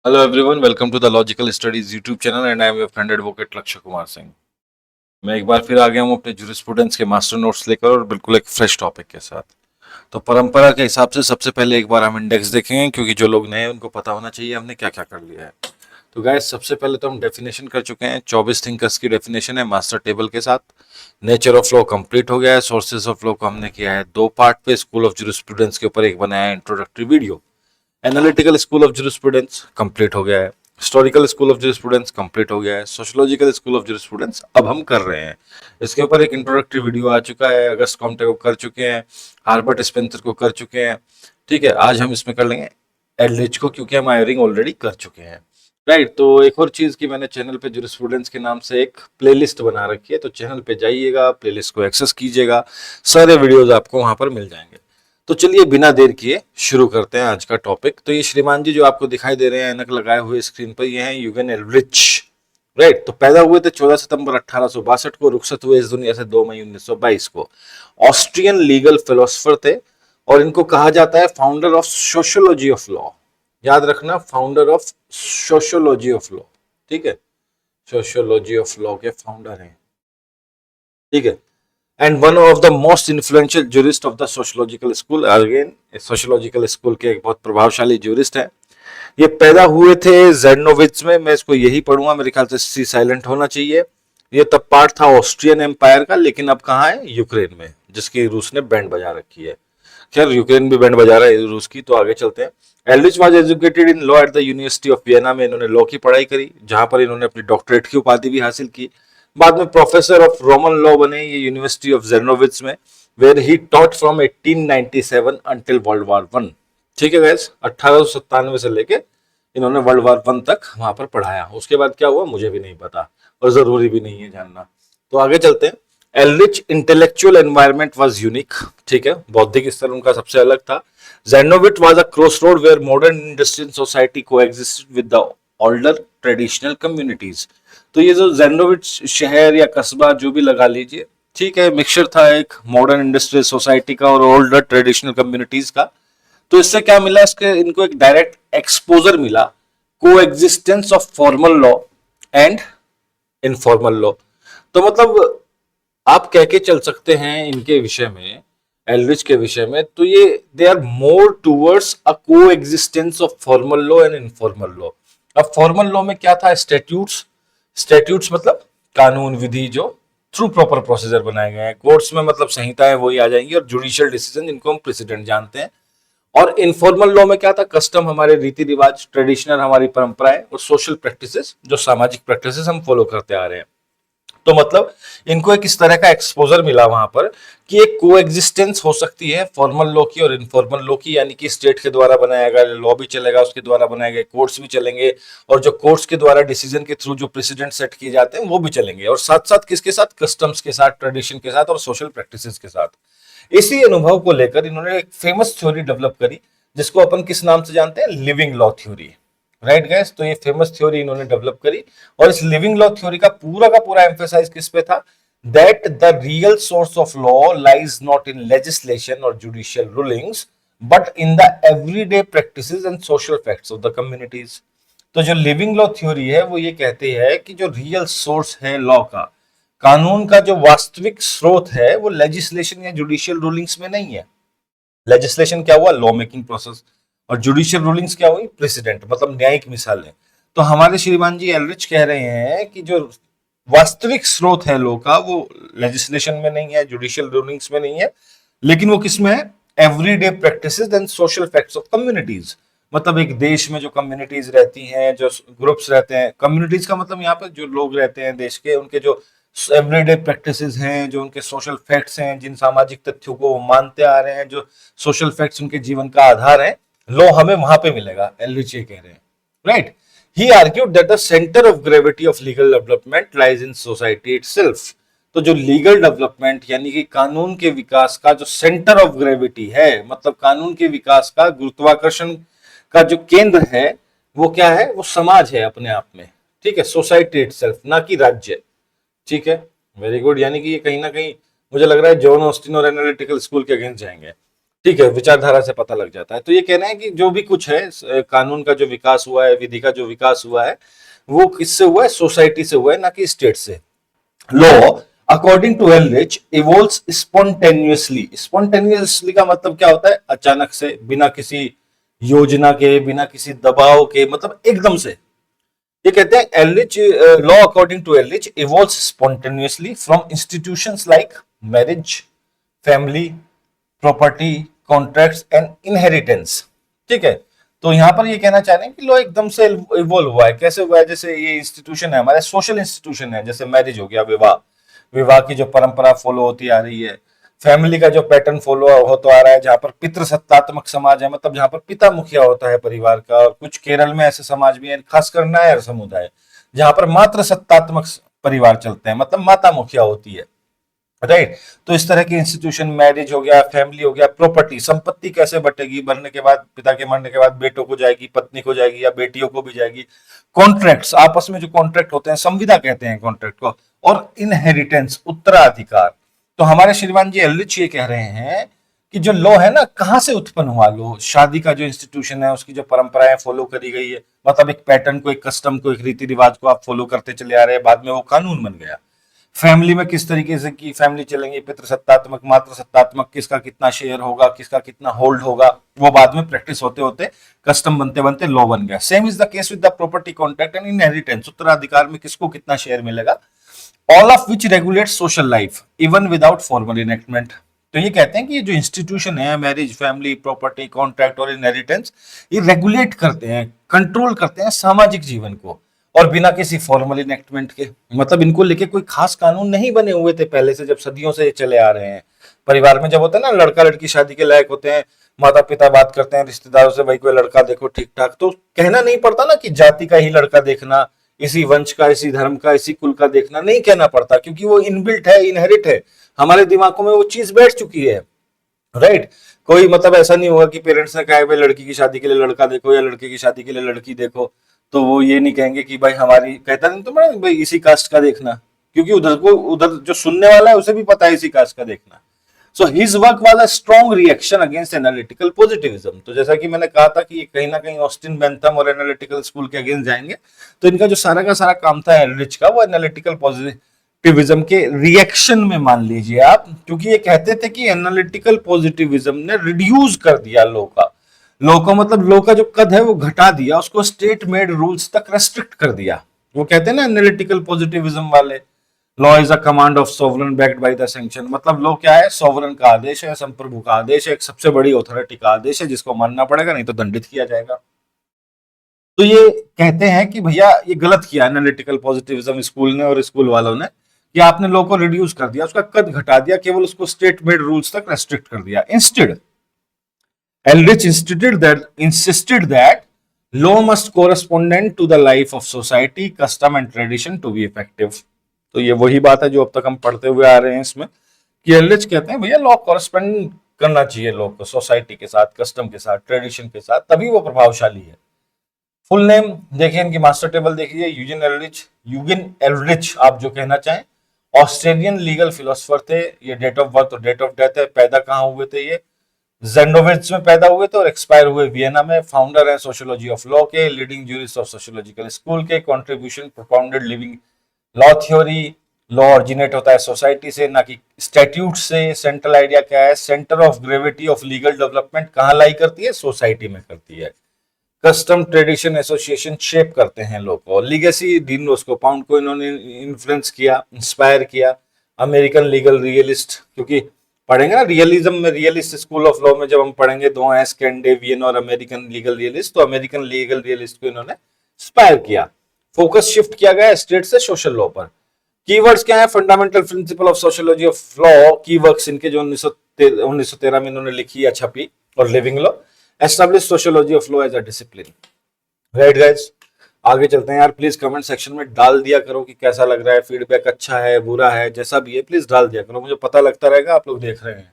Hello everyone, welcome to the Logical Studies YouTube channel and I am your friend advocate लक्ष्य कुमार सिंह। मैं एक बार फिर आ गया हूँ अपने जूरिस्प्रूडेंस के मास्टर नोट्स लेकर और बिल्कुल एक फ्रेश टॉपिक के साथ। तो परंपरा के हिसाब से सबसे पहले एक बार हम इंडेक्स देखेंगे, क्योंकि जो लोग नए हैं उनको पता होना चाहिए हमने क्या क्या कर लिया है। तो गाइस, सबसे पहले तो हम डेफिनेशन कर चुके हैं। 24 थिंकर्स की डेफिनेशन है मास्टर टेबल के साथ। नेचर ऑफ लॉ कंप्लीट हो गया है। सोर्सेज ऑफ लॉ को हमने किया है 2 पार्ट पे। स्कूल ऑफ जूरिस्प्रूडेंस के ऊपर एक बनाया है introductory video. Analytical school of jurisprudence complete हो गया है। Historical school of jurisprudence complete हो गया है। सोशियोलॉजिकल स्कूल ऑफ जूरिस्प्रूडेंस अब हम कर रहे हैं। इसके ऊपर एक इंट्रोडक्टरी वीडियो आ चुका है। अगस्त कॉम्टे को कर चुके हैं, हार्बर्ट स्पेंसर को कर चुके हैं। ठीक है, आज हम इसमें कर लेंगे एल्ड्रिच को, क्योंकि हम आयरिंग ऑलरेडी कर चुके हैं। राइट, तो एक और चीज की मैंने चैनल पे जूरिस्प्रूडेंस के नाम से एक प्लेलिस्ट बना रखी है, तो चैनल पे जाइएगा, प्लेलिस्ट को एक्सेस कीजिएगा, सारे वीडियोस आपको वहां पर मिल जाएंगे। तो चलिए बिना देर किए शुरू करते हैं आज का टॉपिक। तो ये श्रीमान जी जो आपको दिखाई दे रहे हैं ऐनक लगाए हुए स्क्रीन पर, ये हैं यूगेन एल्ड्रिच। राइट, तो पैदा हुए थे 14 सितंबर 1862 को, रुखसत हुए इस दुनिया से 2 मई 1922 को। ऑस्ट्रियन लीगल फिलोसफर थे और इनको कहा जाता है founder of sociology of law. याद रखना, founder of sociology of law. ठीक है, सोशियोलॉजी ऑफ लॉ के फाउंडर हैं। ठीक है, and one of the most influential jurist of the sociological school. Again, sociological school के एक बहुत प्रभावशाली जूरिस्ट है। ये पैदा हुए थे जेडनोविच में। मैं इसको यही पढ़ूंगा, मेरे ख्याल से सी साइलेंट होना चाहिए। ये तब पार्ट था ऑस्ट्रियन एम्पायर का, लेकिन अब कहाँ है? यूक्रेन में, जिसकी रूस ने बैंड बजा रखी है। खैर, यूक्रेन भी बैंड बजा रहा है रूस की, तो आगे चलते हैं। Aldrich was educated in law at the university of Vienna में। इन्होंने लॉ की पढ़ाई करी, जहां पर इन्होंने अपनी डॉक्टरेट की उपाधि भी हासिल की। बाद में प्रोफेसर ऑफ रोमन लॉ बने ये यूनिवर्सिटी ऑफ जेर्नोविच में, where he taught from 1897 until world war one. ठीक है गैस, 1897 से लेके इन्होंने वर्ल्ड वॉर वन तक वहां पर पढ़ाया। उसके बाद क्या हुआ मुझे भी नहीं पता, और जरूरी भी नहीं है जानना। तो आगे चलते हैं। Aldrich intellectual environment was unique. ठीक है, बौद्धिक स्तर उनका सबसे अलग था। Czernowitz was a crossroad where modern industrial society coexisted with the older traditional communities. तो ये जो जेर्नोविच शहर या कस्बा जो भी लगा लीजिए, ठीक है, मिक्सचर था एक मॉडर्न इंडस्ट्रियल सोसाइटी का और ओल्डर ट्रेडिशनल कम्युनिटीज का। तो इससे क्या मिला? इसके इनको एक डायरेक्ट एक्सपोजर मिला को existence of formal law and informal law. तो मतलब आप कह के चल सकते हैं इनके विषय में, एल्ड्रिच के विषय में, तो ये they are more towards a को existence of formal law and informal law. अब फॉर्मल लॉ में क्या था? स्टैट्यूट्स। स्टैट्यूट्स मतलब कानून विधि जो थ्रू प्रॉपर प्रोसीजर बनाए गए हैं। कोर्ट्स में मतलब संहिताएं वही आ जाएंगी, और जुडिशियल डिसीजन जिनको हम प्रेसिडेंट जानते हैं। और इनफॉर्मल लॉ में क्या था? कस्टम, हमारे रीति रिवाज, ट्रेडिशनल हमारी परंपराएं, और सोशल प्रैक्टिसेस जो सामाजिक प्रैक्टिसेस हम फॉलो करते आ रहे हैं। तो मतलब इनको एक इस तरह का एक्सपोजर मिला वहां पर कि एक कोएग्जिस्टेंस हो सकती है फॉर्मल लॉ की और इनफॉर्मल लॉ की, यानी कि स्टेट के द्वारा बनाया गया लॉ भी चलेगा, उसके द्वारा बनाए गए कोर्ट्स भी चलेंगे, और जो कोर्ट्स के द्वारा डिसीजन के थ्रू जो प्रेसिडेंट सेट किए जाते हैं वो भी चलेंगे, और साथ साथ किसके साथ? कस्टम्स के साथ, ट्रेडिशन के साथ और सोशल प्रैक्टिसेस के साथ। इसी अनुभव को लेकर इन्होंने एक फेमस थ्योरी डेवलप करी, जिसको अपन किस नाम से जानते हैं? Living law theory. Right gas, तो ये फेमस थ्योरी इन्होंने डेवलप करी, और इस लिविंग लॉ थ्योरी का पूरा एम्फेसाइज किस पे था? That the real source of law lies not in legislation और judicial rulings, but in the everyday practices and social facts of the communities. तो जो लिविंग लॉ थ्योरी है वो ये कहती है कि जो रियल सोर्स है लॉ का, कानून का जो वास्तविक स्रोत है, वो लेजिस्लेशन या जुडिशियल रूलिंग्स में नहीं है। लेजिस्लेशन क्या हुआ? Law making process. और जुडिशियल रूलिंग्स क्या हुई? प्रेसिडेंट, मतलब न्यायिक मिसालें। तो हमारे श्रीमान जी एल्ड्रिच कह रहे हैं कि जो वास्तविक स्रोत है लॉ का, वो लेजिस्लेशन में नहीं है, जुडिशियल रूलिंग्स में नहीं है, लेकिन वो किस में है? Everyday practices and social facts of communities. मतलब एक देश में जो कम्युनिटीज रहती हैं, जो ग्रुप्स रहते हैं, कम्युनिटीज का मतलब यहाँ पर जो लोग रहते हैं देश के, उनके जो एवरीडे प्रैक्टिसेस हैं, जो उनके सोशल फैक्ट्स हैं, जिन सामाजिक तथ्यों को वो मानते आ रहे हैं, जो सोशल फैक्ट्स उनके जीवन का आधार है, लॉ हमें वहां पे मिलेगा। एल्ड्रिच ये कह रहे हैं। Right, he argued that the centre of gravity of legal development lies in society itself. तो जो लीगल डेवलपमेंट यानी कि कानून के विकास का जो सेंटर ऑफ ग्रेविटी है, मतलब कानून के विकास का गुरुत्वाकर्षण का जो केंद्र है, वो क्या है? वो समाज है अपने आप में। ठीक है, सोसाइटी इटसेल्फ, ना कि राज्य। ठीक है, वेरी गुड। यानी कि ये कहीं ना कहीं मुझे लग रहा है जॉन ऑस्टिन और एनालिटिकल स्कूल के अगेंस्ट जाएंगे। ठीक है, विचारधारा से पता लग जाता है। तो ये कहना है कि जो भी कुछ है, कानून का जो विकास हुआ है, विधि का जो विकास हुआ है, वो किससे हुआ है? सोसाइटी से हुआ है, ना कि स्टेट से। Law according to Ehrlich evolves spontaneously. Spontaneously का मतलब क्या होता है? अचानक से, बिना किसी योजना के, बिना किसी दबाव के, मतलब एकदम से। ये कहते हैं Ehrlich, law according to Ehrlich evolves spontaneously from institutions like marriage, family, property, contracts and inheritance. ठीक है, तो यहां पर ये कहना चाह रहे हैं कि लॉ एकदम से इवॉल्व हुआ है। कैसे हुआ है? जैसे ये इंस्टीट्यूशन है, हमारे सोशल इंस्टीट्यूशन है, जैसे मैरिज हो गया, विवाह, विवाह की जो परंपरा फॉलो होती आ रही है, फैमिली का जो पैटर्न फॉलो होता आ रहा है, जहां पर पितृसत्तात्मक समाज है, मतलब जहां पर पिता मुखिया होता है परिवार का, और कुछ केरल में ऐसे समाज भी है, खासकर नायर समुदाय, जहां पर मात्र सत्तात्मक परिवार चलते हैं, मतलब माता मुखिया होती है। राइट, तो इस तरह के इंस्टीट्यूशन, मैरिज हो गया, फैमिली हो गया, प्रॉपर्टी, संपत्ति कैसे बटेगी? मरने के बाद, पिता के मरने के बाद बेटों को जाएगी, पत्नी को जाएगी, या बेटियों को भी जाएगी। कॉन्ट्रैक्ट्स, आपस में जो कॉन्ट्रैक्ट होते हैं, संविदा कहते हैं कॉन्ट्रैक्ट को। और इनहेरिटेंस, उत्तराधिकार। तो हमारे श्रीमान जी एलरिच ये कह रहे हैं कि जो लॉ है ना, कहां से उत्पन्न हुआ लॉ? शादी का जो इंस्टीट्यूशन है, उसकी जो परंपराएं फॉलो करी गई है, मतलब एक पैटर्न को, एक कस्टम को, एक रीति रिवाज को आप फॉलो करते चले आ रहे हैं, बाद में वो कानून बन गया। फैमिली में किस तरीके से की फैमिली चलेंगी, पितृसत्तात्मक, मातृसत्तात्मक, किसका कितना शेयर होगा, किसका कितना होल्ड होगा, वो बाद में प्रैक्टिस होते होते, कस्टम बनते बनते लॉ बन गया। Same is the case with the property contract and inheritance, उत्तराधिकार में किसको कितना शेयर मिलेगा, all of which regulate social life even without formal enactment. तो ये कहते हैं कि ये जो इंस्टीट्यूशन है, मैरिज, फैमिली, प्रॉपर्टी, कॉन्ट्रैक्ट और इनहेरिटेंस, ये रेगुलेट करते हैं, कंट्रोल करते हैं सामाजिक जीवन को, और बिना किसी फॉर्मल इनेक्टमेंट के। मतलब इनको लेके कोई खास कानून नहीं बने हुए थे पहले से, जब सदियों से ये चले आ रहे हैं। परिवार में जब होता है ना, लड़का लड़की शादी के लायक होते हैं, माता पिता बात करते हैं रिश्तेदारों से, भाई कोई लड़का देखो ठीक ठाक, तो कहना नहीं पड़ता ना कि जाति का ही लड़का देखना, इसी वंश का, इसी धर्म का, इसी कुल का देखना, नहीं कहना पड़ता, क्योंकि वो इनबिल्ट है, इनहेरिट है, हमारे दिमागों में वो चीज बैठ चुकी है। राइट, कोई मतलब ऐसा नहीं होगा कि पेरेंट्स ने कहा है भाई लड़की की शादी के लिए लड़का देखो, या लड़के की शादी के लिए लड़की देखो, तो वो ये नहीं कहेंगे कि भाई हमारी, कहता नहीं तो मैं भाई इसी कास्ट का देखना, क्योंकि उधर को, उधर जो सुनने वाला है उसे भी पता है इसी कास्ट का देखना। So his work was a strong reaction against analytical positivism. तो जैसा कि मैंने कहा था कि कहीं ना कहीं ऑस्टिन बेंथम और एनालिटिकल स्कूल के अगेंस्ट जाएंगे, तो इनका जो सारा का सारा काम था एलरिच का, वो एनालिटिकल पॉजिटिविज्म के रिएक्शन में मान लीजिए आप, क्योंकि ये कहते थे कि एनालिटिकल पॉजिटिविज्म ने रिड्यूस कर दिया लॉ का मतलब लॉ का जो कद है वो घटा दिया, उसको स्टेट मेड रूल्स तक रेस्ट्रिक्ट कर दिया। वो कहते हैं ना एनालिटिकल पॉजिटिविज्म वाले, law is a command of sovereign backed by the sanction. मतलब लॉ क्या है? सोवरेन का आदेश है, संप्रभु का आदेश है, एक सबसे बड़ी अथॉरिटी का आदेश है, जिसको मानना पड़ेगा, नहीं तो दंडित किया जाएगा। तो ये कहते हैं कि भैया ये गलत किया एनालिटिकल पॉजिटिविज्म स्कूल ने और स्कूल वालों ने, कि आपने लॉ को रिड्यूस कर दिया, उसका कद घटा दिया, केवल उसको स्टेट मेड रूल्स तक रेस्ट्रिक्ट कर दिया। Instead Eldridge insisted that law must correspond to the life of society, custom and tradition to be effective. तो ये वही बात है जो अब तक हम पढ़ते हुए आ रहे हैं इसमें, कि एल्ड्रिच कहते हैं भैया लॉ कॉरेस्पॉन्ड करना चाहिए लॉ को सोसाइटी के साथ, कस्टम के साथ, ट्रेडिशन के साथ, तभी वो प्रभावशाली है। फुल नेम देखिए, इनकी मास्टर टेबल देखिए, यूजिन एल्ड्रिच। यूजिन एल्ड्रिच आप जो कहना चाहें, ऑस्ट्रेलियन लीगल फिलोसफर थे। ये डेट ऑफ बर्थ और डेट ऑफ डेथ है, पैदा कहाँ हुए थे? ये जेंडोविट्स में पैदा हुए थे और एक्सपायर हुए वियना में। फाउंडर है सोशियोलॉजी ऑफ लॉ के, leading jurist of sociological school के। Contribution propounded living law theory. Law originate होता है सोसाइटी से, ना कि स्टैट्यूट से। सेंट्रल आइडिया क्या है? Centre of gravity of legal development कहाँ लाई करती है? सोसाइटी में करती है। कस्टम, ट्रेडिशन, एसोसिएशन शेप करते हैं लोग को। लीगेसी, डीन रोस्को पाउंड को इन्होंने इन्फ्लुएंस किया, इंस्पायर किया। अमेरिकन लीगल रियलिस्ट, क्योंकि पढ़ेंगे ना रियलिज्म में, रियलिस्ट स्कूल ऑफ लॉ में जब हम पढ़ेंगे, दो हैं स्कैंडिनेवियन और अमेरिकन लीगल रियलिस्ट, तो अमेरिकन लीगल रियलिस्ट को इन्होंने इंस्पायर किया। फोकस शिफ्ट किया गया स्टेट से सोशल लॉ पर। कीवर्ड्स क्या है? Fundamental principle of sociology of law, keywords इनके जो 1913 में इन्होंने लिखी या छपी, और living law. Establish sociology of law as a discipline. Right guys, आगे चलते हैं यार। प्लीज कमेंट सेक्शन में डाल दिया करो कि कैसा लग रहा है, फीडबैक अच्छा है, बुरा है, जैसा भी है प्लीज डाल दिया करो, मुझे पता लगता रहेगा आप लोग देख रहे हैं।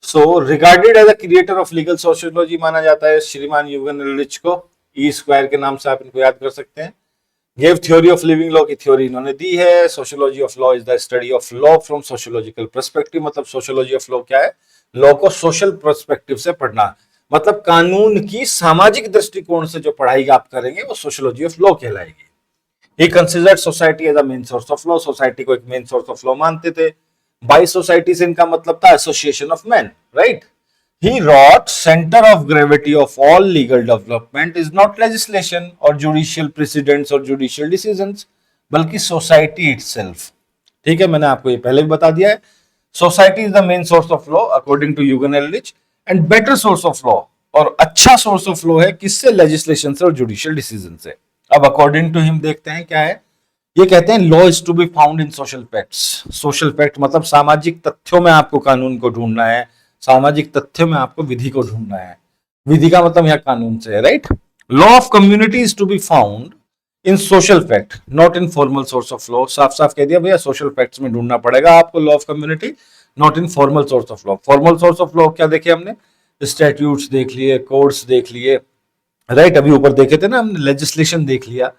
So regarded as a creator of legal sociology माना जाता है श्रीमान यूगन एल्ड्रिच को। ई स्क्वायर के नाम से आप इनको याद कर सकते हैं। Gave theory of living law की थ्योरी इन्होंने दी है। Sociology of law is the study of law from sociological perspective. मतलब सोशियोलॉजी ऑफ लॉ क्या है? लॉ को सोशल पर्सपेक्टिव से पढ़ना, मतलब कानून की सामाजिक दृष्टिकोण से जो पढ़ाई आप करेंगे वो सोशियोलॉजी ऑफ लॉ कहलाएगी। He considered society as a main source of law, society को एक मेन सोर्स ऑफ लॉ मानते थे। बाई सोसाइटी से इनका मतलब था association of man, right. He wrote, center of gravity of all legal development is not legislation or judicial precedents or judicial decisions, बल्कि society itself। ठीक है, मैंने आपको ये पहले भी बता दिया है। Society is the main source of law according to Eugen Ehrlich, and better source of law, और अच्छा सोर्स ऑफ लॉ है किससे? लेजिस्लेशन से और जुडिशियल डिसीजन से। अब अकॉर्डिंग टू हिम देखते हैं क्या है। ये कहते हैं law is to be found in social facts. Social fact मतलब सामाजिक तथ्यों में आपको कानून को ढूंढना है, सामाजिक तथ्यों में आपको विधि को ढूंढना है। विधि का मतलब यहाँ कानून से है, right. Law of community is to be found in social fact not in formal source of law. साफ साफ कह दिया भैया, सोशल फैक्ट्स में ढूंढना पड़ेगा आपको law of community, not in formal source of law. Formal source of law क्या देखे हमने? स्टैट्यूट्स देख लिए, कोड्स देख लिए, राइट। अभी ऊपर देखे थे ना हमने, लेजिस्लेशन देख लिया।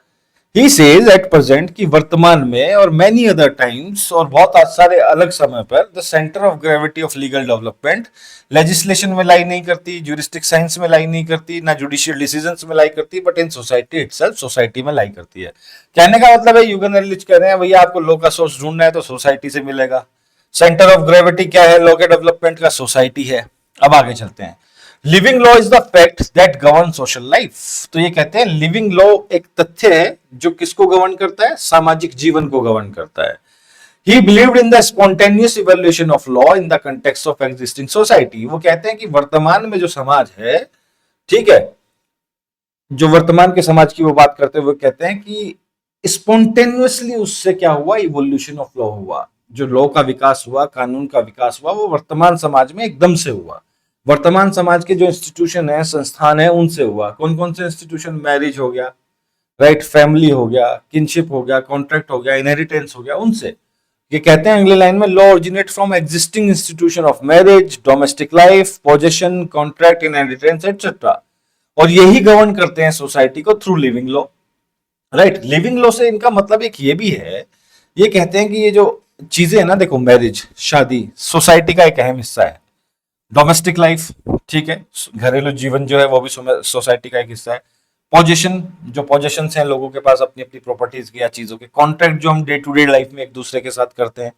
ही सेज एट प्रेजेंट कि वर्तमान में और मैनी अदर टाइम्स और बहुत सारे अलग समय पर the centre of gravity of legal development legislation में लाई नहीं करती, ज्यूरिस्टिक साइंस में लाई नहीं करती, ना जुडिशियल डिसीजंस में लाई करती, but in society itself, society में लाई करती है। कहने का मतलब है ह्यूगन एल्ड्रिच कह रहे हैं भैया आपको लॉ का सोर्स ढूंढना है तो सोसाइटी से मिलेगा। सेंटर ऑफ ग्रेविटी क्या है लॉ के डेवलपमेंट का? सोसाइटी है। अब आगे चलते हैं। Living law is the fact that govern social life. तो ये कहते हैं लिविंग लॉ एक तथ्य है जो किसको गवर्न करता है? सामाजिक जीवन को गवर्न करता है। He believed in the spontaneous evaluation of law in the context of existing society। वो कहते हैं कि वर्तमान में जो समाज है, ठीक है, जो वर्तमान के समाज की वो बात करते हुए कहते हैं कि स्पॉन्टेनियसली उससे क्या हुआ? इवोल्यूशन ऑफ लॉ हुआ। जो लॉ का विकास हुआ, कानून का विकास हुआ, वो वर्तमान समाज में एकदम से हुआ। वर्तमान समाज के जो इंस्टीट्यूशन है, संस्थान है, उनसे हुआ। कौन कौन से इंस्टीट्यूशन? मैरिज हो गया, राइट, फैमिली हो गया, किनशिप हो गया, कॉन्ट्रैक्ट हो गया, इनहेरिटेंस हो गया, उनसे। ये कहते हैं अगले लाइन में, law originate from existing institution of marriage, domestic life, possession, contract, inheritance etcetera, और यही गवर्न करते हैं सोसाइटी को through living law, right. Living law से इनका मतलब एक ये भी है, ये कहते हैं कि ये जो चीजें है ना, देखो मैरिज, शादी, सोसाइटी का एक अहम हिस्सा है। डोमेस्टिक लाइफ, ठीक है, घरेलू जीवन जो है वो भी सोसाइटी का एक हिस्सा है। पोजेशन, जो पोजेशन हैं लोगों के पास अपनी अपनी प्रॉपर्टीज की या चीजों के। कॉन्ट्रैक्ट, जो हम डे टू डे लाइफ में एक दूसरे के साथ करते हैं।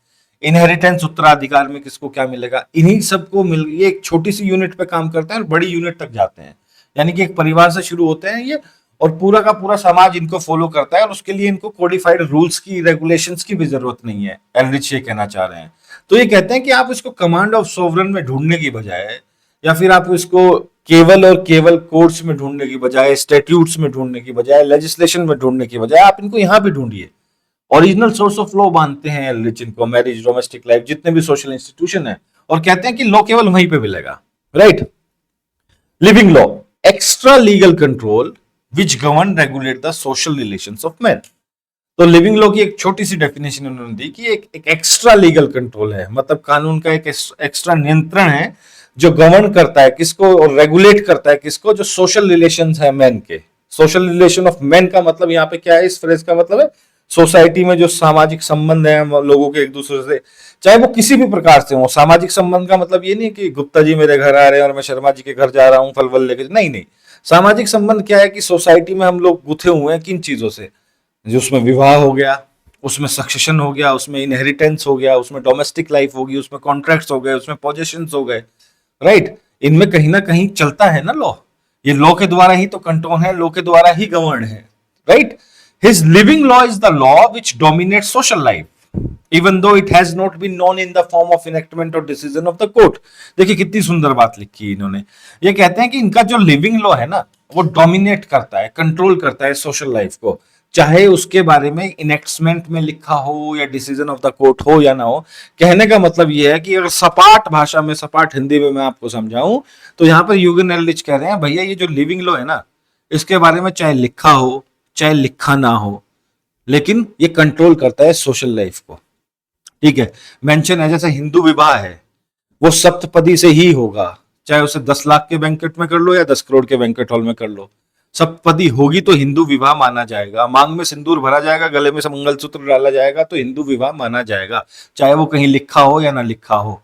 इनहेरिटेंस, उत्तराधिकार में किसको क्या मिलेगा, इन्हीं सबको मिल, ये एक छोटी सी यूनिट पे काम करते हैं और बड़ी यूनिट तक जाते हैं। यानी कि एक परिवार से शुरू होते हैं ये, और पूरा का पूरा समाज इनको फॉलो करता है, और उसके लिए इनको कोडिफाइड रूल्स की, रेगुलेशंस की भी जरूरत नहीं है। एल्ड्रिच ये कहना चाह रहे हैं। तो ये कहते हैं कि आप इसको कमांड ऑफ सोवरन में ढूंढने की बजाय, या फिर आप इसको केवल और केवल कोर्ट्स में ढूंढने की बजाय, स्टैट्यूट्स में ढूंढने की बजाय, लेजिस्लेशन में ढूंढने की बजाय, आप इनको यहाँ भी ढूंढिए। ओरिजिनल सोर्स ऑफ लॉ मानते हैं एल्ड्रिच इनको, मैरिज, डोमेस्टिक लाइफ, जितने भी सोशल इंस्टीट्यूशन है, और कहते हैं कि लॉ केवल वहीं पे मिलेगा, right. Living law, extra legal control which govern regulate the social relations of man. तो लिविंग लॉ की एक छोटी सी डेफिनेशन उन्होंने दी कि एक एक्स्ट्रा लीगल कंट्रोल है, मतलब कानून का एक एक्स्ट्रा नियंत्रण है जो गवर्न करता है किसको और रेगुलेट करता है किसको? जो सोशल रिलेशंस है मैन के। सोशल रिलेशन ऑफ मैन का मतलब यहाँ पे क्या है? इस फ्रेज का मतलब है सोसाइटी में जो सामाजिक संबंध है लोगों के एक दूसरे से, चाहे वो किसी भी प्रकार से हो। सामाजिक संबंध का मतलब ये नहीं कि गुप्ता जी मेरे घर आ रहे हैं और मैं शर्मा जी के घर जा रहा हूँ फल वल लेके, नहीं नहीं। सामाजिक संबंध क्या है कि सोसाइटी में हम लोग गुथे हुए हैं किन चीजों से? जो उसमें विवाह हो गया, उसमें सक्सेशन हो गया, उसमें इनहेरिटेंस हो गया, उसमें डोमेस्टिक लाइफ होगी, उसमें कॉन्ट्रैक्ट्स हो गए, उसमें पोजेशंस हो गए, राइट। इनमें कहीं ना कहीं चलता है ना लॉ। ये लॉ के द्वारा ही तो कंट्रोल है, लॉ के द्वारा ही गवर्न है, right. His living law is the law which dominate social life even though it has not been known in the form of enactment और डिसीजन ऑफ द कोर्ट। देखिए कितनी सुंदर बात लिखी है इन्होंने। ये कहते हैं कि इनका जो लिविंग लॉ है ना, वो डोमिनेट करता है, कंट्रोल करता है सोशल लाइफ को, चाहे उसके बारे में इनेक्टमेंट में लिखा हो या डिसीजन ऑफ द कोर्ट हो या ना हो। कहने का मतलब ये है कि अगर सपाट भाषा में, सपाट हिंदी में मैं आपको समझाऊं, तो यहाँ पर ह्यूगन एल्ड्रिच कह रहे हैं भैया ये जो लिविंग लॉ है ना, इसके बारे में चाहे लिखा हो चाहे लिखा ना हो, लेकिन ये कंट्रोल करता है सोशल लाइफ को, ठीक है। मेंशन है जैसे हिंदू विवाह है, वो सप्तपदी से ही होगा, चाहे उसे 10 लाख के बैंकेट में कर लो या 10 करोड़ के बैंकेट हॉल में कर लो, सप्तपदी होगी तो हिंदू विवाह माना जाएगा। मांग में सिंदूर भरा जाएगा, गले में मंगलसूत्र डाला जाएगा तो हिंदू विवाह माना जाएगा, चाहे वो कहीं लिखा हो या ना लिखा हो।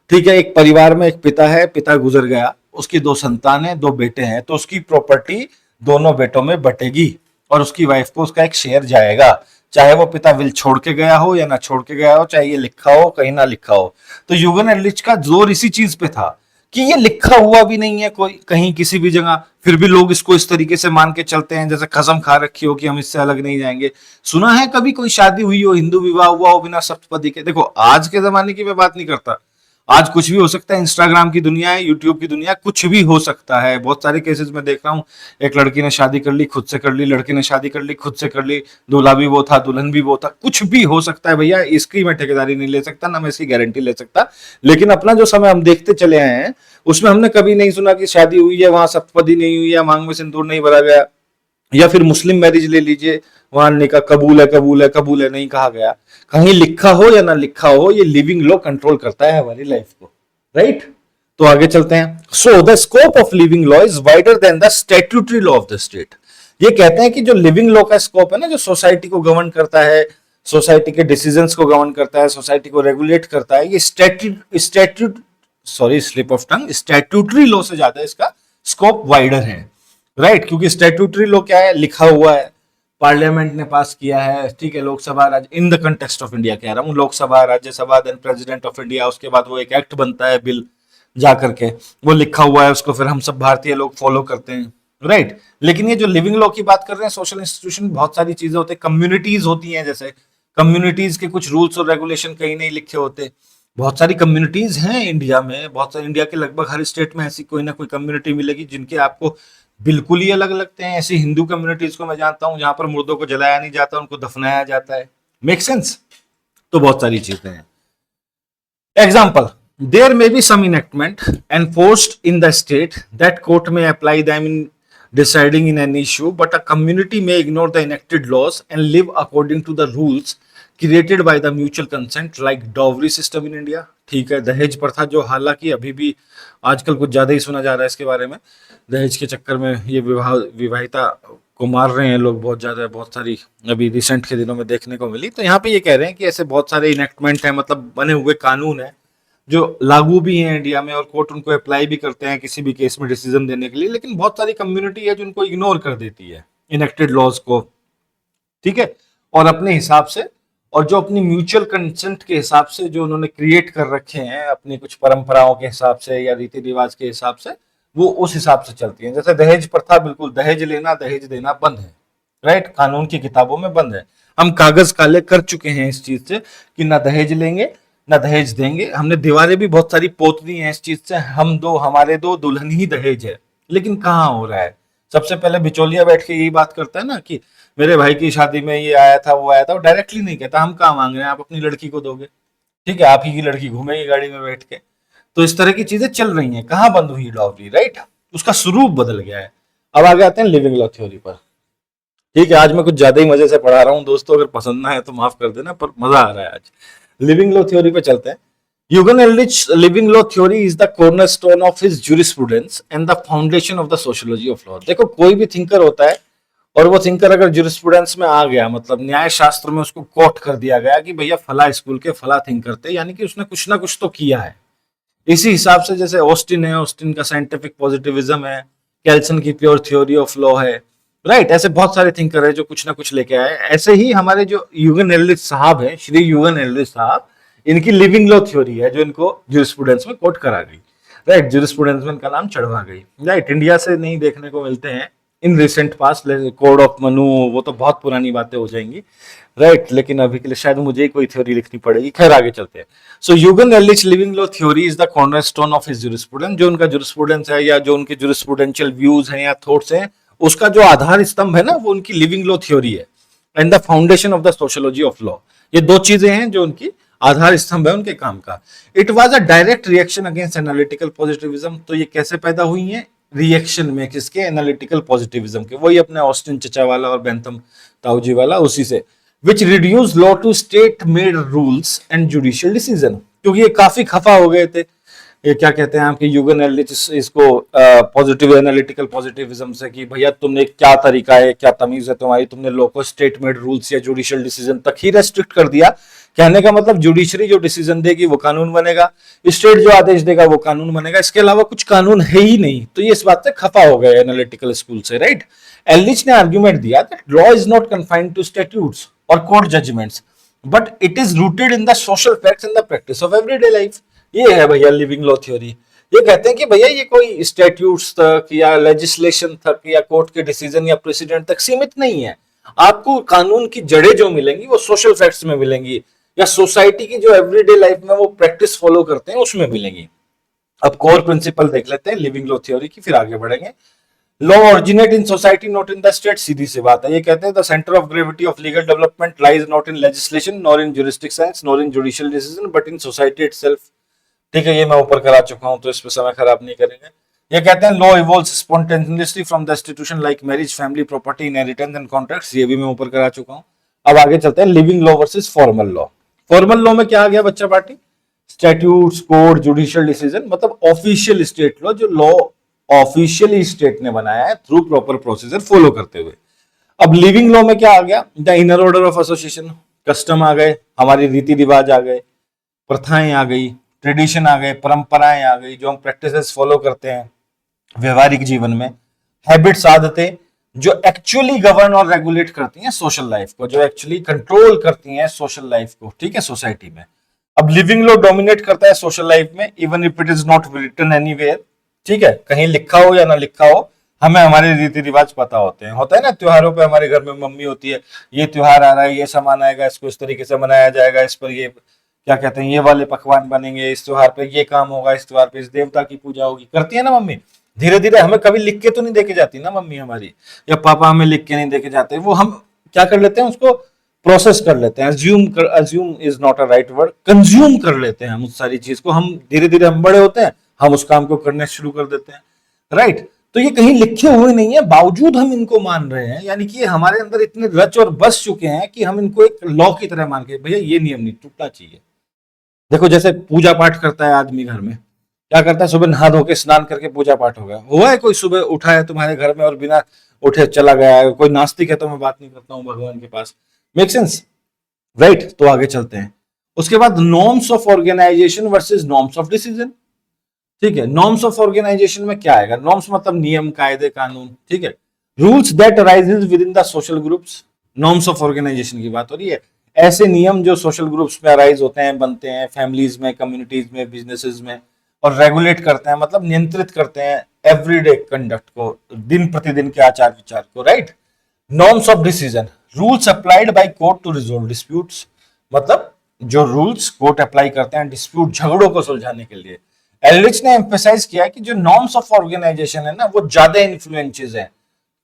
ठीक है, एक परिवार में एक पिता है, पिता गुजर गया, उसकी दो संतान है, दो बेटे हैं, तो उसकी प्रॉपर्टी दोनों बेटों में बटेगी और उसकी वाइफ को उसका एक शेयर जाएगा, चाहे वो पिता विल छोड़ के गया हो या ना छोड़ के गया हो, चाहे ये लिखा हो कहीं ना लिखा हो। तो यूगन एर्लिच का जोर इसी चीज पे था कि ये लिखा हुआ भी नहीं है कोई कहीं किसी भी जगह, फिर भी लोग इसको इस तरीके से मान के चलते हैं जैसे कसम खा रखी हो कि हम इससे अलग नहीं जाएंगे। सुना है कभी कोई शादी हुई हो, हिंदू विवाह हुआ हो बिना सप्तपदी के? देखो आज के जमाने की मैं बात नहीं करता, आज कुछ भी हो सकता है, इंस्टाग्राम की दुनिया है, यूट्यूब की दुनिया, कुछ भी हो सकता है। बहुत सारे केसेस में देख रहा हूँ, एक लड़की ने शादी कर ली खुद से कर ली, लड़के ने शादी कर ली खुद से कर ली, दूल्हा भी वो था दुल्हन भी वो था, कुछ भी हो सकता है भैया, इसकी मैं ठेकेदारी नहीं ले सकता, ना मैं इसकी गारंटी ले सकता। लेकिन अपना जो समय हम देखते चले आए हैं उसमें हमने कभी नहीं सुना कि शादी हुई है वहां सप्तपदी नहीं हुई है, मांग में सिंदूर नहीं भरा गया, या फिर मुस्लिम मैरिज ले लीजिए, वहां निकाह कबूल है कबूल है कबूल है नहीं कहा गया। कहीं लिखा हो या ना लिखा हो, ये लिविंग लॉ कंट्रोल करता है हमारी लाइफ को, राइट? तो आगे चलते हैं। So the scope of living law is wider than the statutory law of the state. ये कहते हैं कि जो लिविंग लॉ का स्कोप है ना, जो सोसाइटी को गवर्न करता है, सोसाइटी के डिसीजंस को गवर्न करता है, सोसाइटी को रेगुलेट करता है, ये statute sorry slip of tongue, statutory law से ज्यादा इसका स्कोप वाइडर है, राइट? क्योंकि स्टैट्यूटरी लॉ क्या है, लिखा हुआ है, पार्लियामेंट ने पास किया है, ठीक है, लोकसभा राज्य, in the context of India कह रहा हूँ, Lok Sabha Rajya Sabha then president of India, उसके बाद वो एक एक्ट बनता है, बिल जा करके वो लिखा हुआ है, उसको फिर हम सब भारतीय लोग फॉलो करते हैं, राइट? लेकिन ये जो लिविंग लॉ की बात कर रहे हैं, सोशल इंस्टीट्यूशन, बहुत सारी चीजें होती है, कम्युनिटीज होती हैं, जैसे कम्युनिटीज के कुछ रूल्स और रेगुलेशन कहीं नहीं लिखे होते। बहुत सारी कम्युनिटीज हैं इंडिया में, बहुत सारी, इंडिया के लगभग हर स्टेट में ऐसी कोई ना कोई कम्युनिटी मिलेगी जिनके आपको बिल्कुल ही अलग लगते हैं। ऐसी हिंदू कम्युनिटीज को मैं जानता हूं जहां पर मुर्दों को जलाया नहीं जाता, उनको दफनाया जाता है। Make sense? तो बहुत सारी चीजें हैं। Example, there may be some enactment enforced in the state that court may apply them in deciding in an issue, but a community may ignore the enacted laws and live according to the rules created by the mutual consent, like dowry system in India। ठीक है, दहेज प्रथा, जो हालांकि अभी भी आजकल कुछ ज्यादा ही सुना जा रहा है इसके बारे में, दहेज के चक्कर में ये विवाहिता को मार रहे हैं लोग बहुत ज्यादा, बहुत सारी अभी रिसेंट के दिनों में देखने को मिली। तो यहाँ पे ये कह रहे हैं कि ऐसे बहुत सारे इनेक्टमेंट है, मतलब बने हुए कानून है जो लागू भी हैं इंडिया में, और कोर्ट उनको अप्लाई भी करते हैं किसी भी केस में डिसीजन देने के लिए, लेकिन बहुत सारी कम्युनिटी है जो उनको इग्नोर कर देती है इनेक्टेड लॉज को, ठीक है, और अपने हिसाब से, और जो अपनी म्यूचुअल कंसेंट के हिसाब से जो उन्होंने क्रिएट कर रखे हैं अपनी कुछ परंपराओं के हिसाब से या रीति रिवाज के हिसाब से, वो उस हिसाब से चलती है। जैसे दहेज प्रथा, बिल्कुल दहेज लेना दहेज देना बंद है, राइट? कानून की किताबों में बंद है। हम कागज काले कर चुके हैं इस चीज से कि ना दहेज लेंगे ना दहेज देंगे। हमने दीवारें भी बहुत सारी पोत दी हैं इस चीज से, हम दो हमारे दो दुल्हन ही दहेज है। लेकिन कहाँ हो रहा है? सबसे पहले बिचौलिया बैठ के यही बात करता है ना कि मेरे भाई की शादी में ये आया था वो आया था, वो डायरेक्टली नहीं कहता हम कहाँ मांग रहे हैं, आप अपनी लड़की को दोगे, ठीक है, आप ही की लड़की घूमेगी गाड़ी में बैठ के। तो इस तरह की चीजें चल रही हैं। कहाँ बंद हुई डॉवरी, राइट? उसका स्वरूप बदल गया है। अब आगे आते हैं लिविंग लॉ थ्योरी पर। ठीक है, आज मैं कुछ ज्यादा ही मजे से पढ़ा रहा हूँ दोस्तों, अगर पसंद ना है तो माफ कर देना, पर मजा आ रहा है आज। लिविंग लॉ थ्योरी पे चलते हैं। Eugen Ehrlich living law theory is the cornerstone of his jurisprudence and the foundation of the sociology of law. देखो, कोई भी थिंकर होता है और वो थिंकर अगर ज्यूरिस्प्रूडेंस में आ गया, मतलब न्याय शास्त्र में उसको कोट कर दिया गया कि भैया फला स्कूल के फला थिंकर थे, यानी कि उसने कुछ ना कुछ तो किया है। इसी हिसाब से जैसे ऑस्टिन है, ऑस्टिन का साइंटिफिक पॉजिटिविज्म है, कैल्सन की प्योर थ्योरी ऑफ लॉ है, राइट? ऐसे बहुत सारे थिंकर है जो कुछ ना कुछ लेके आए। ऐसे ही हमारे जो यूगन एर्लिच साहब है, श्री यूगन एर्लिच साहब, इनकी लिविंग लॉ थ्योरी है जो इनको ज्यूरिस्प्रूडेंस में कोट करा गई, राइट? ज्यूरिस्प्रूडेंस में इनका नाम चढ़वा गई, राइट? इंडिया से नहीं देखने को मिलते हैं in recent past. Code of Manu, वो तो बहुत पुरानी बातें हो जाएंगी, राइट? लेकिन अभी के लिए शायद मुझे ही कोई थ्योरी लिखनी पड़ेगी। खैर, आगे चलते हैं। So Eugen Ehrlich living law theory is the cornerstone of his jurisprudence. जो उनका ज्यूरिस्प्रूडेंस है या जो उनके ज्यूरिस्प्रूडेंशियल व्यूज हैं या थॉट्स हैं, उसका जो आधार स्तंभ है ना, वो उनकी लिविंग लॉ थ्योरी है and the foundation of the sociology of law. ये दो चीजें हैं जो उनकी आधार स्तंभ है उनके काम का। It was a direct reaction against analytical positivism. तो ये कैसे पैदा हुई है? रिएक्शन में, किसके? एनालिटिकल पॉजिटिविज्म के। वही अपने ऑस्टिन चचा वाला और बेंथम ताऊजी वाला, उसी से। Which reduce law to state made rules and judicial decision. क्योंकि ये काफी खफा हो गए थे ये क्या कहते हैं आपके यूगन एलिच इसको पॉजिटिव एनालिटिकल पॉजिटिविज्म से कि भैया तुमने क्या तरीका है, क्या तमीज है तुम्हारी, तुमने लॉ को स्टेट मेड रूल्स या जुडिशियल डिसीजन तक ही रेस्ट्रिक्ट कर दिया। कहने का मतलब जुडिशरी जो डिसीजन देगी वो कानून बनेगा, स्टेट जो आदेश देगा वो कानून बनेगा, इसके अलावा कुछ कानून है ही नहीं। तो ये इस बात से खफा हो गए एनालिटिकल स्कूल से, राइट। एलिच ने आर्ग्यूमेंट दिया that law is not confined to statutes और court judgments but it is rooted in the social facts and the practice of everyday life. ये है भैया लिविंग लॉ थ्योरी। ये कहते हैं कि भैया ये कोई स्टैट्यूट्स तक या लेजिस्लेशन तक या कोर्ट के डिसीजन या प्रेसिडेंट तक सीमित नहीं है। आपको कानून की जड़ें जो मिलेंगी वो सोशल फैक्ट्स में मिलेंगी या सोसाइटी की जो एवरीडे लाइफ में वो प्रैक्टिस फॉलो करते हैं उसमें मिलेंगी। अब कोर प्रिंसिपल देख लेते हैं लिविंग लॉ थ्योरी की, फिर आगे बढ़ेंगे। Law originate in society not in the state, सीधी सी बात है। ये कहते हैं the centre of gravity of legal development lies not in legislation nor in jurisdictions nor in judicial decision but in society itself. ठीक है, ये मैं ऊपर करा चुका हूं तो इस पे समय खराब नहीं करेंगे। ये कहते हैं law evolves spontaneously from the institution like marriage, family, property, inheritance and contracts. ये भी मैं ऊपर करा चुका हूं। अब आगे चलते हैं living law versus formal law. Formal law में क्या आ गया बच्चा party? Statutes, code, judicial decision, मतलब ऑफिशियल स्टेट लॉ, जो लॉ ऑफिशियली स्टेट ने बनाया है थ्रू प्रॉपर प्रोसीजर फॉलो करते हुए। अब लिविंग लॉ में क्या आ गया? The inner order of association, custom आ गए, हमारी रीति रिवाज आ गए, प्रथाएं आ गई, ट्रेडिशन आ गए, परंपराएं आ गई, जो हम प्रैक्टिसेस फॉलो करते हैं व्यवहारिक जीवन में, हैबिट्स, आदतें जो एक्चुअली गवर्न और रेगुलेट करती हैं सोशल लाइफ को, जो एक्चुअली कंट्रोल करती हैं सोशल लाइफ को, ठीक है, सोसाइटी में। अब लिविंग लॉ डोमिनेट करता है सोशल लाइफ में even if it is not written anywhere, ठीक है, कहीं लिखा हो या ना लिखा हो, हमें हमारे रीति रिवाज पता होते हैं। होता है ना त्योहारों पे हमारे घर में मम्मी होती है, ये त्योहार आ रहा है, ये सामान आएगा, इसको इस तरीके से मनाया जाएगा, इस पर ये क्या कहते हैं, ये वाले पकवान बनेंगे, इस त्योहार पे ये काम होगा, इस त्योहार पे इस देवता की पूजा होगी, करती है ना मम्मी। धीरे धीरे हमें कभी लिख के तो नहीं देके जाती ना मम्मी हमारी, या पापा हमें लिख के नहीं देके जाते, वो हम क्या कर लेते हैं, उसको प्रोसेस कर लेते हैं, assume is not a right word, consume कर लेते हैं हम उस सारी चीज को। हम धीरे धीरे हम बड़े होते हैं, हम उस काम को करने शुरू कर देते हैं, राइट। तो ये कहीं लिखे हुए नहीं है, बावजूद हम इनको मान रहे हैं, यानी कि हमारे अंदर इतने रच और बस चुके हैं कि हम इनको एक लॉ की तरह मान के, भैया ये नियम नहीं टूटना चाहिए। देखो जैसे पूजा पाठ करता है आदमी घर में, क्या करता है, सुबह नहा धो के स्नान करके पूजा पाठ हो गया। हुआ है कोई सुबह उठा है तुम्हारे घर में और बिना उठे चला गया है? कोई नास्तिक है तो मैं बात नहीं करता हूँ भगवान के पास, मेक सेंस, राइट। तो आगे चलते हैं। उसके बाद norms of organisation versus norms of decision, ठीक है। नॉर्म्स ऑफ ऑर्गेनाइजेशन में क्या आएगा? नॉर्म्स मतलब नियम, कायदे, कानून, ठीक है। Rules that arises within the social groups, norms of organisation की बात हो रही है। ऐसे नियम जो सोशल ग्रुप्स में अराइज होते हैं, बनते हैं, फैमिलीज में, कम्युनिटीज में, बिजनेसेस में, और रेगुलेट करते हैं, मतलब नियंत्रित करते हैं एवरीडे कंडक्ट को, दिन प्रतिदिन के आचार विचार को, right. Norms of decision, rules applied by court to resolve disputes, मतलब जो रूल्स कोर्ट अप्लाई करते हैं डिस्प्यूट, झगड़ों को सुलझाने के लिए। एलिच ने एम्फेसाइज किया कि जो नॉर्म्स ऑफ ऑर्गेनाइजेशन है ना, वो ज्यादा इन्फ्लुएंसेस है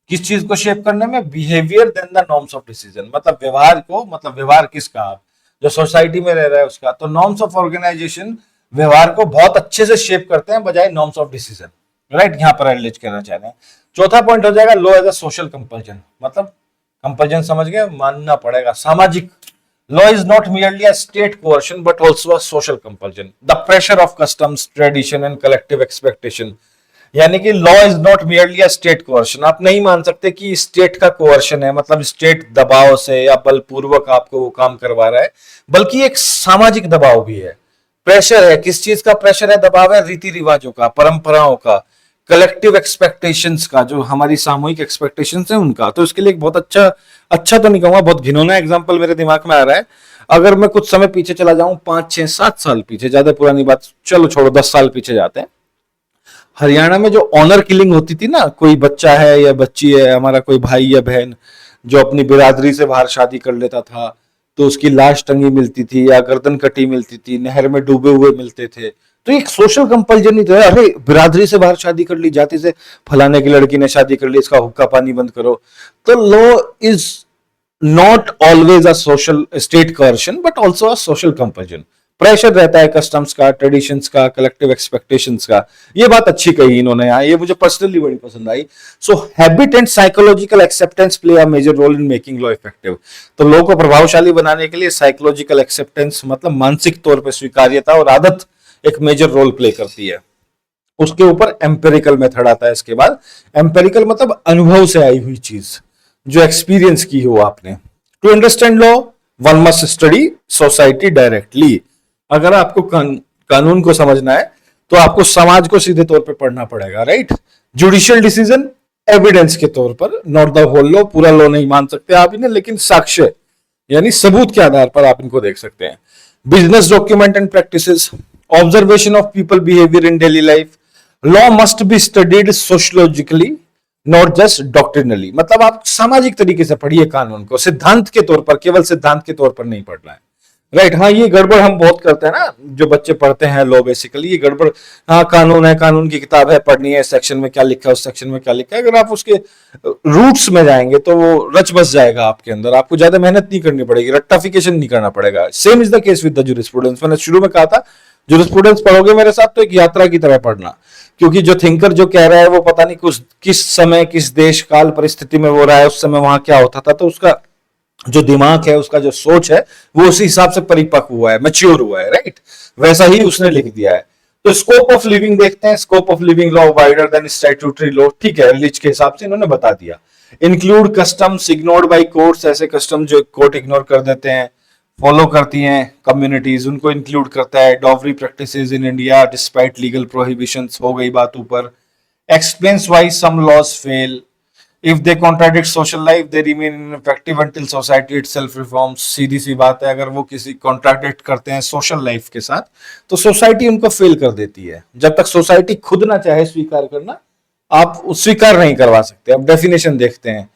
किस चीज को शेप करने में, behaviour then the norms of decision, मतलब व्यवहार को, मतलब व्यवहार किसका, जो सोसाइटी में रह रहा है उसका। तो नॉर्म्स ऑफ ऑर्गेनाइजेशन व्यवहार को बहुत अच्छे से शेप करते हैं बजाय नॉर्म्स ऑफ डिसीजन, राइट। यहां पर एलिच कहना चाह रहे हैं। चौथा पॉइंट हो जाएगा law as a social compulsion, मतलब कंपल्जन समझ गए, मानना पड़ेगा, सामाजिक। Law is not merely a state coercion but also a social compulsion. The pressure of customs, tradition and collective expectation. यानी कि law is not merely a state coercion. आप नहीं मान सकते कि स्टेट का कोर्शन है, मतलब स्टेट दबाव से या बलपूर्वक आपको वो काम करवा रहा है, बल्कि एक सामाजिक दबाव भी है, प्रेशर है। किस चीज का प्रेशर है, दबाव है? रीति रिवाजों का, परंपराओं का, कलेक्टिव एक्सपेक्टेशंस का, जो हमारी सामूहिक एक्सपेक्टेशंस है उनका। तो इसके लिए एक बहुत अच्छा तो नहीं कहूंगा, बहुत घिनौना एग्जांपल मेरे दिमाग में आ रहा है। अगर मैं कुछ समय पीछे चला जाऊं, 5, 6, 7 साल पीछे, ज्यादा पुरानी बात चलो छोड़ो, 10 साल पीछे जाते हैं। हरियाणा में जो ऑनर किलिंग होती थी ना, कोई बच्चा है या बच्ची है, हमारा कोई भाई या बहन जो अपनी बिरादरी से बाहर शादी कर लेता था, तो उसकी लाश टंगी मिलती थी या गर्दन कटी मिलती थी, नहर में डूबे हुए मिलते थे। तो एक सोशल कंपल्जन ही तो है, अरे बिरादरी से बाहर शादी कर ली, जाति से फलाने की लड़की ने शादी कर ली, इसका हुक्का पानी बंद करो। तो law is not always a social state coercion but also a social compulsion. Pressure रहता है कस्टम्स का, ट्रेडिशंस का, कलेक्टिव एक्सपेक्टेशंस का। ये बात अच्छी कही इन्होंने यहाँ, ये मुझे पर्सनली बड़ी पसंद आई। So habit and psychological acceptance play a major role in making law effective. तो लॉ को प्रभावशाली बनाने के लिए साइकोलॉजिकल एक्सेप्टेंस, मतलब मानसिक तौर पर स्वीकार्यता और आदत एक मेजर रोल प्ले करती है। उसके ऊपर एम्पेरिकल मेथड आता है। इसके बाद एम्पेरिकल मतलब अनुभव से आई हुई चीज, जो एक्सपीरियंस की हो आपने। To understand law one must study society directly. अगर आपको कानून को समझना है तो आपको समाज को सीधे तौर पे पढ़ना पड़ेगा, राइट। जुडिशियल डिसीजन एविडेंस के तौर पर, नॉट द होल लॉ, पूरा लॉ नहीं मान सकते आप इन्हें, लेकिन साक्ष्य यानी सबूत के आधार पर आप इनको देख सकते हैं। Business document and practices, observation of people behaviour in daily life. Law must be studied sociologically not just doctrinally, मतलब आप सामाजिक तरीके से पढ़िए कानून को, सिद्धांत के तौर पर, केवल सिद्धांत के तौर पर नहीं पढ़ना है, राइट। हाँ, ये गड़बड़ हम बहुत करते हैं ना, जो बच्चे पढ़ते हैं लॉ, बेसिकली ये गड़बड़। हाँ, कानून है, कानून की किताब है, पढ़नी है, सेक्शन में क्या लिखा है, उस सेक्शन में क्या लिखा है, अगर आप उसके रूट्स में जाएंगे तो वो रच बस जाएगा आपके अंदर, आपको ज्यादा मेहनत नहीं करनी पड़ेगी, रट्टाफिकेशन नहीं करना पड़ेगा। Same is the case with the jurisprudence. मैंने शुरू में कहा था जूरिस्प्रूडेंस पढ़ोगे मेरे साथ तो एक यात्रा की तरह पढ़ना, क्योंकि जो थिंकर जो कह रहा है वो पता नहीं कुछ किस समय, किस देश काल परिस्थिति में वो रहा है, उस समय वहां क्या होता था, तो उसका जो दिमाग है, उसका जो सोच है, वो उसी हिसाब से परिपक्व हुआ है, मैच्योर हुआ है, राइट। वैसा ही उसने लिख दिया है। तो स्कोप ऑफ लिविंग देखते हैं। Scope of living law wider than statutory law, ठीक है, रिलीज के हिसाब से इन्होंने बता दिया। Include customs ignored bye courts, ऐसे कस्टम जो कोर्ट इग्नोर कर देते हैं, फॉलो करती हैं कम्युनिटीज, उनको इंक्लूड करता है। Dowry practices in India despite legal prohibitions, हो गई बात ऊपर। Explains why some laws fail, if they contradict social life they remain ineffective until society itself reforms। सीधी सी बात है, अगर वो किसी कॉन्ट्रैक्ट करते हैं सोशल लाइफ के साथ तो सोसाइटी उनको फेल कर देती है। जब तक सोसाइटी खुद ना चाहे स्वीकार करना, आप स्वीकार नहीं करवा सकते। अब डेफिनेशन देखते हैं।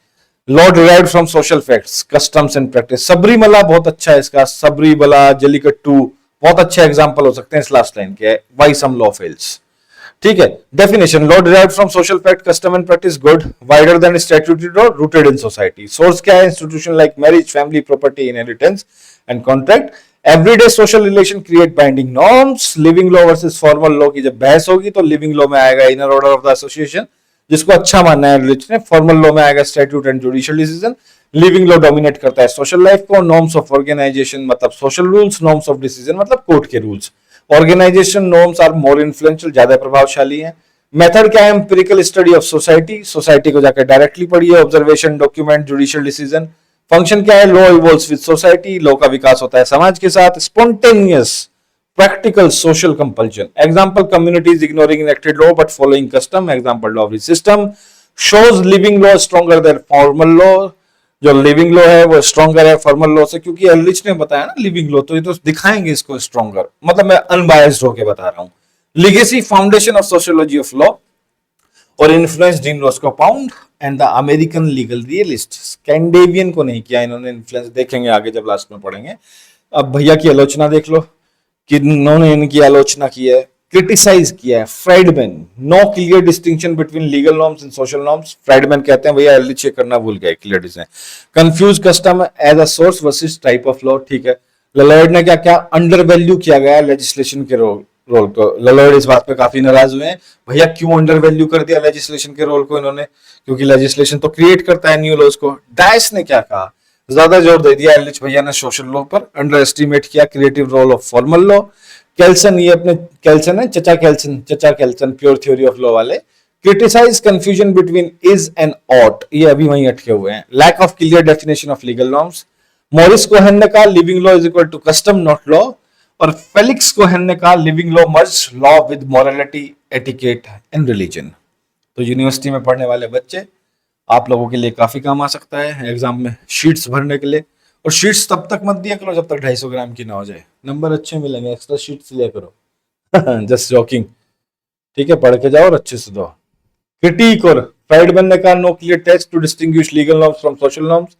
Law derived from social facts, customs and practice. Sabarimala बहुत अच्छा है इसका, सबरीमला, जल्लीकट्टू बहुत अच्छे एग्जाम्पल हो सकते हैं इस लास्ट लाइन के, व्हाई सम लॉ फेल्स, ठीक है। Definition, law derived from social fact, custom and practice, good, wider than statutory law, rooted in society. Source क्या है? Institution like marriage, family, property, inheritance and contract. Everyday social relation create binding norms. Living law versus formal law की जब बहस होगी तो living law में आएगा inner order of the association, जिसको अच्छा मानना है रिलीजन ने। फॉर्मल लॉ में आएगा statute and judicial decision. Living law dominate करता है सोशल लाइफ को। नॉर्म्स ऑफ ऑर्गेनाइजेशन मतलब social rules, norms of decision मतलब कोर्ट के rules. Organisation norms are more influential, ज्यादा प्रभावशाली हैं। मेथड क्या है? Empirical study of society, society को जाकर डायरेक्टली पढ़िए। Observation, document, judicial decision. Function क्या है? Law evolves with society, law का विकास होता है समाज के साथ। Spontaneous practical social compulsion, example communities ignoring enacted law but following custom, example dowry system. shows living law stronger than formal law, जो लिविंग लॉ है वो स्ट्रॉन्गर है फॉर्मल लॉ से, क्योंकि एलिच ने बताया ना लिविंग लॉ, तो ये तो दिखाएंगे इसको स्ट्रॉन्गर, मतलब मैं अनबायस्ड होके बता रहा हूँ। Legacy, foundation of sociology of law और influence Dean Roscoe Pound and the American legal realist. Scandinavian को नहीं किया इन्होंने इन्फ्लुएंस, देखेंगे आगे जब लास्ट में पढ़ेंगे। अब भैया की आलोचना देख लो कि इन्होंने इनकी आलोचना की है, क्रिटिसाइज किया है। Friedmann, no clear distinction between legal norms and social norms. Friedmann कहते हैं भैया एलिच करना भूल गए, clear design. Confuse custom as a source versus type of law, ठीक है। ललॉयड ने क्या क्या अंडर वैल्यू किया गया लेजिस्लेशन के रोल को। ललॉयड इस बात पे काफी नाराज हुए हैं, भैया क्यों अंडर वैल्यू कर दिया लेजिस्लेशन के रोल को इन्होंने, क्योंकि लेजिस्लेशन तो क्रिएट करता है न्यू लॉज को। डायस ने क्या कहा? ज्यादा जोर दे दिया एलिच भैया ने सोशल लॉ पर, अंडर एस्टिमेट किया creative role of formal law. Kelsen, ये अपने कैल्सन है, चचा Kelsen pure theory of law वाले, criticise confusion between is and ought, ये अभी वहीं अटके हुए हैं। Lack of clear definition of legal norms. Morris Cohen ने कहा living law is equal to custom not law, और फेलिक्स कोहेन ने कहा living law merge law with morality, etiquette and religion. तो यूनिवर्सिटी में पढ़ने वाले बच्चे, आप लोगों के लिए काफी काम आ सकता है एग्जाम में शीट्स भरने के लिए। और शीट्स तब तक मत दिया करो जब तक 250 ग्राम की ना हो जाए, नंबर अच्छे मिलेंगे, एक्स्ट्रा शीट्स लिया करो। जस्ट जॉकिंग, ठीक है, पढ़ के जाओ और अच्छे से दो। क्रिटिक, और फ्राइडमैन ने कहा no clear text to distinguish legal norms from social norms.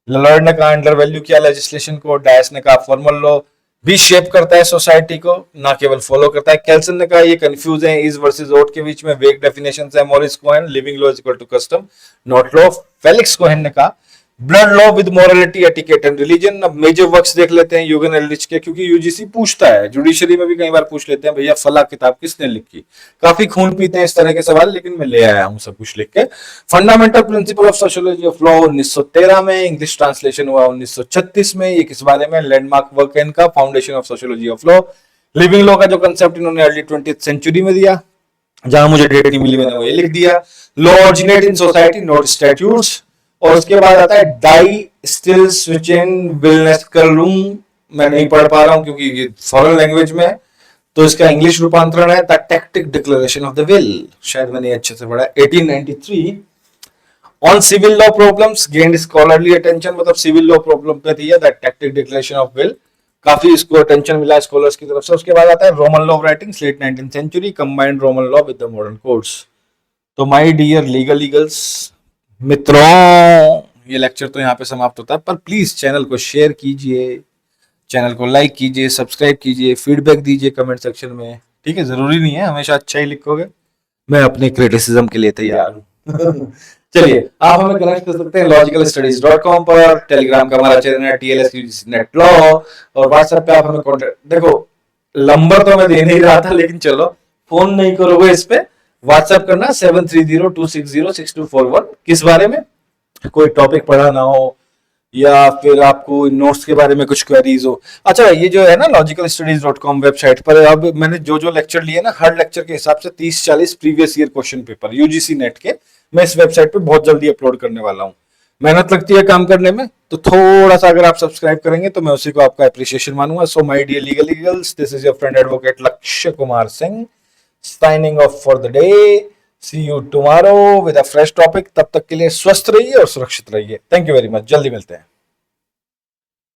Lloyd ने कहा अंडर वैल्यू किया लेजिस्लेशन को। डायस ने कहा फॉर्मल लॉ भी शेप करता है सोसाइटी को, ना केवल फॉलो करता है। कैल्सन ने कहा ये कंफ्यूज है, इज वर्सेस ओट के बीच में वेग डेफिनेशंस है। Morris Cohen living law is equal to custom not law. Felix Cohen ने कहा blurred law with morality, etiquette and religion. अब मेजर वर्क्स देख लेते हैं यूगन एल्रिच के, क्योंकि यूजीसी पूछता है, जुडिशरी में भी कई बार पूछ लेते हैं भैया फला किताब किसने लिखी। काफी खून पीते हैं इस तरह के सवाल, लेकिन मैं ले आया हूं सब कुछ लिख के। Fundamental principle of sociology of law 1913 में, इंग्लिश ट्रांसलेशन हुआ 1936 में। ये किस बारे में? लैंडमार्क वर्क है इनका, foundation of sociology of law. Living law का जो कंसेप्ट इन्होंने अर्ली 20th सेंचुरी में दिया, जहां मुझे डेट नहीं मिली मैंने वो ये लिख दिया। Law originate in society not statutes. और उसके बाद आता है डाई स्टिल स्विचिन विलनेस करूम। मैं नहीं पढ़ पा रहा हूं क्योंकि ये फॉरेन लैंग्वेज में है, तो इसका इंग्लिश रूपांतरण है the tactic declaration of the will. शायद मैंने अच्छे से पढ़ा। 1893 on civil law problems gained scholarly attention, मतलब सिविल लॉ प्रॉब्लम पे दिया the tactic declaration of will, काफी इसको अटेंशन मिला स्कॉलर्स की तरफ से। उसके बाद आता है Roman law of writing late 19th century, combined Roman law with the modern codes. तो माय डियर लीगल ईगल्स मित्रों, ये लेक्चर तो यहाँ पे समाप्त होता है, पर प्लीज चैनल को शेयर कीजिए, चैनल को लाइक कीजिए, सब्सक्राइब कीजिए, फीडबैक दीजिए कमेंट सेक्शन में, ठीक है। जरूरी नहीं है हमेशा अच्छा ही लिखोगे, मैं अपने क्रिटिसिज्म के लिए तैयार हूँ। चलिए, आप हमें कनेक्ट कर सकते हैं logicalstudies.com पर, टेलीग्राम का हमारा चैनल है TLSUGC लॉ, और व्हाट्सएप पे आप हमें कॉन्टेक्ट, देखो नंबर तो मैं दे नहीं रहा था, लेकिन चलो फोन नहीं करोगे इस पे, व्हाट्सएप करना 7302606241। किस बारे में, कोई टॉपिक पढ़ाना हो या फिर आपको नोट्स के बारे में कुछ क्वेरीज हो। अच्छा, ये जो है ना logicalstudies.com वेबसाइट पर, अब मैंने जो लेक्चर लिए ना, हर लेक्चर के हिसाब से 30-40 previous year question paper UGC net के मैं इस वेबसाइट पे बहुत जल्दी अपलोड करने वाला हूँ। मेहनत लगती है काम करने में, तो थोड़ा सा अगर आप सब्सक्राइब करेंगे तो मैं उसी को आपका अप्रिसिएशन मानूंगा। So my dear legal eagles, this is your friend advocate Lakshya Kumar Singh, signing off for the day. See you tomorrow with a fresh topic. तब तक के लिए स्वस्थ रहिए और सुरक्षित रहिए। थैंक यू वेरी मच, जल्दी मिलते हैं।